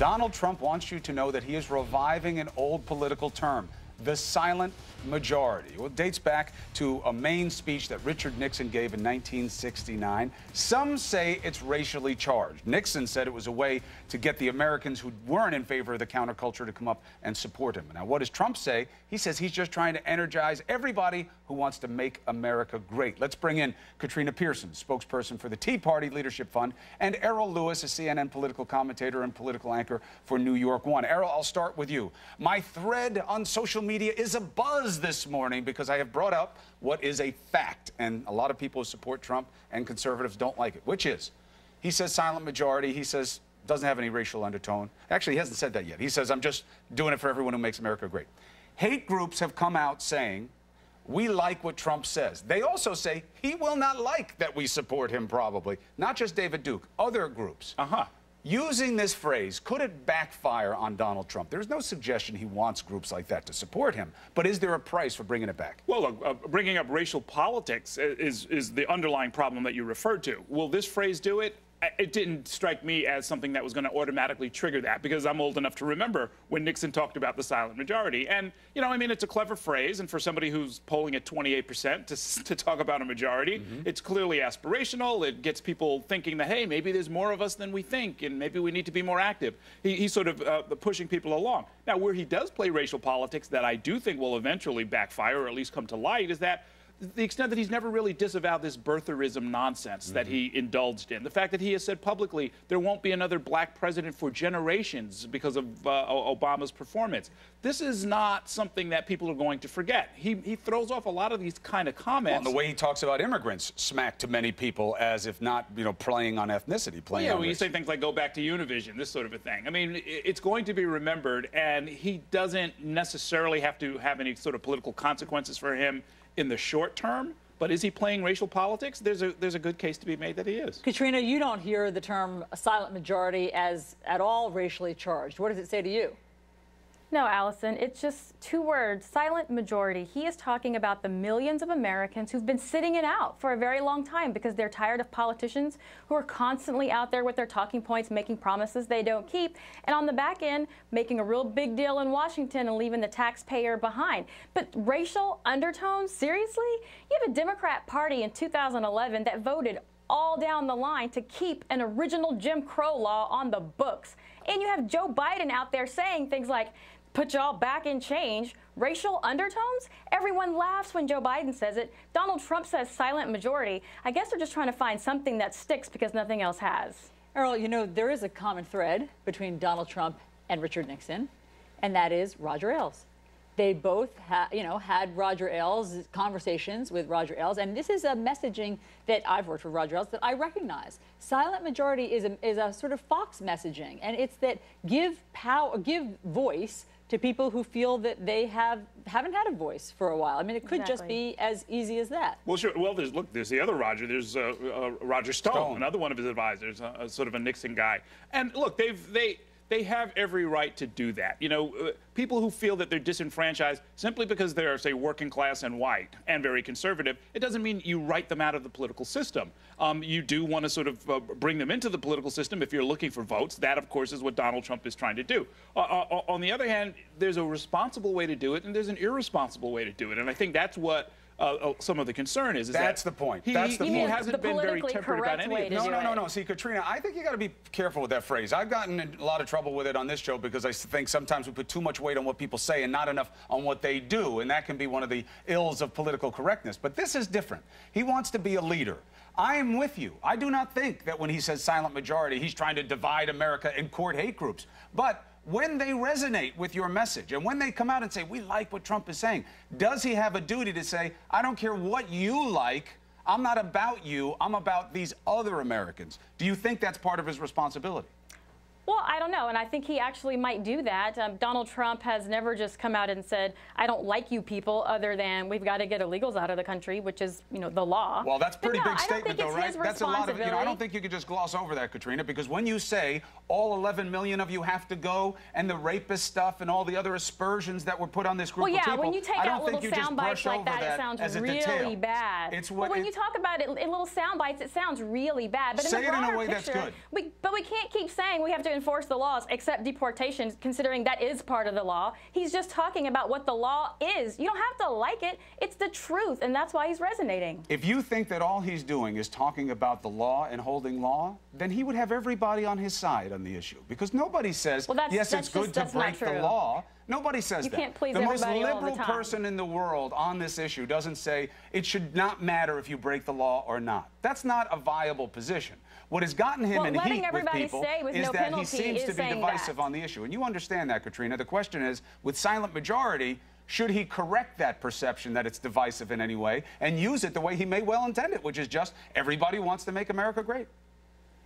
Donald Trump wants you to know that he is reviving an old political term, the silent majority. Well, it dates back to a Maine speech that Richard Nixon gave in 1969. Some say it's racially charged. Nixon said it was a way to get the Americans who weren't in favor of the counterculture to come up and support him. Now, what does Trump say? He says he's just trying to energize everybody who wants to make America great. Let's bring in Katrina Pierson, spokesperson for the Tea Party Leadership Fund, and Errol Lewis, a CNN political commentator and political anchor for New York One. Errol, I'll start with you. My thread on social media is abuzz this morning because I have brought up what is a fact, and a lot of people who support Trump and conservatives don't like it, which is, he says silent majority, he says doesn't have any racial undertone. Actually, he hasn't said that yet. He says, I'm just doing it for everyone who makes America great. Hate groups have come out saying, we like what Trump says. They also say he will not like that we support him, probably. Not just David Duke, other groups. Using this phrase, could it backfire on Donald Trump? There's no suggestion he wants groups like that to support him. But is there a price for bringing it back? Well, look, bringing up racial politics is the underlying problem that you referred to. Will this phrase do it? It didn't strike me as something that was going to automatically trigger that, because I'm old enough to remember when Nixon talked about the silent majority. And, you know, I mean, it's a clever phrase, and for somebody who's polling at 28% to talk about a majority, it's clearly aspirational. It gets people thinking that, hey, maybe there's more of us than we think, and maybe we need to be more active. He's sort of pushing people along. Now, where he does play racial politics that I do think will eventually backfire, or at least come to light, is that the extent that he's never really disavowed this birtherism nonsense that he indulged in. The fact that he has said publicly there won't be another black president for generations because of Obama's performance. This is not something that people are going to forget. He throws off a lot of these kind of comments. Well, and the way he talks about immigrants smack to many people as if not, you know, playing on ethnicity, playing on when you say things like go back to Univision, this sort of a thing. I mean, it's going to be remembered, and he doesn't necessarily have to have any sort of political consequences for him in the short term, but is he playing racial politics? There's a good case to be made that he is. Katrina, you don't hear the term a silent majority as at all racially charged. What does it say to you? No, Allison, it's just two words, silent majority. He is talking about the millions of Americans who've been sitting it out for a very long time because they're tired of politicians who are constantly out there with their talking points, making promises they don't keep, and on the back end, making a real big deal in Washington and leaving the taxpayer behind. But racial undertones, seriously? You have a Democrat Party in 2011 that voted all down the line to keep an original Jim Crow law on the books. And you have Joe Biden out there saying things like, put y'all back in change. Racial undertones? Everyone laughs when Joe Biden says it. Donald Trump says silent majority. I guess they're just trying to find something that sticks because nothing else has. Errol, you know, there is a common thread between Donald Trump and Richard Nixon, and that is Roger Ailes. They both had Roger Ailes, conversations with Roger Ailes, and this is a messaging that I've worked with Roger Ailes that I recognize. Silent majority is a sort of Fox messaging, and it's that give voice to people who feel that they haven't had a voice for a while. I mean, it could just be as easy as that. Well, sure. Well, there's the other Roger. There's Roger Stone, another one of his advisors, sort of a Nixon guy. And look, they have every right to do that. You know, people who feel that they're disenfranchised simply because they're, say, working class and white and very conservative, it doesn't mean you write them out of the political system. You do want to sort of bring them into the political system if you're looking for votes. That, of course, is what Donald Trump is trying to do. On the other hand, there's a responsible way to do it, and there's an irresponsible way to do it. And I think that's what some of the concern is that's the point. He hasn't been very tempered about any of this. No. See, Katrina, I think you got to be careful with that phrase. I've gotten in a lot of trouble with it on this show because I think sometimes we put too much weight on what people say and not enough on what they do, and that can be one of the ills of political correctness. But this is different. He wants to be a leader. I am with you. I do not think that when he says silent majority, he's trying to divide America and court hate groups. But when they resonate with your message and when they come out and say, we like what Trump is saying, does he have a duty to say, I don't care what you like, I'm not about you, I'm about these other Americans? Do you think that's part of his responsibility? Well, I don't know, and I think he actually might do that. Donald Trump has never just come out and said, I don't like you people, other than we've got to get illegals out of the country, which is, you know, the law. Well, that's a pretty big statement, though, right? That's a lot of, you know, I don't think you could just gloss over that, Katrina, because when you say all 11 million of you have to go, and the rapist stuff and all the other aspersions that were put on this group of people, when you take out little sound bites like that, it sounds really bad. But when you talk about it in little sound bites, it sounds really bad. But say it in a way that's good. But we can't keep saying we have to enforce the laws except deportation, considering that is part of the law. He's just talking about what the law is. You don't have to like it. It's the truth, and that's why he's resonating. If you think that all he's doing is talking about the law and holding law, then he would have everybody on his side on the issue. Because nobody says, yes, it's good to break the law. Nobody says that. You can't please the most everybody all the liberal time. person in the world on this issue doesn't say it should not matter if you break the law or not. That's not a viable position. What has gotten him in heat with people is that he seems to be divisive on the issue. And you understand that, Katrina. The question is, with silent majority, should he correct that perception that it's divisive in any way and use it the way he may well intend it, which is just everybody wants to make America great?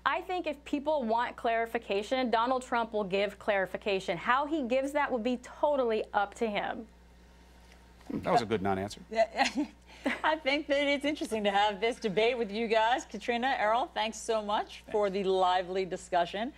I think if people want clarification, Donald Trump will give clarification. How he gives that will be totally up to him. That was a good non-answer. I think that it's interesting to have this debate with you guys. Katrina, Errol, thanks so much for the lively discussion.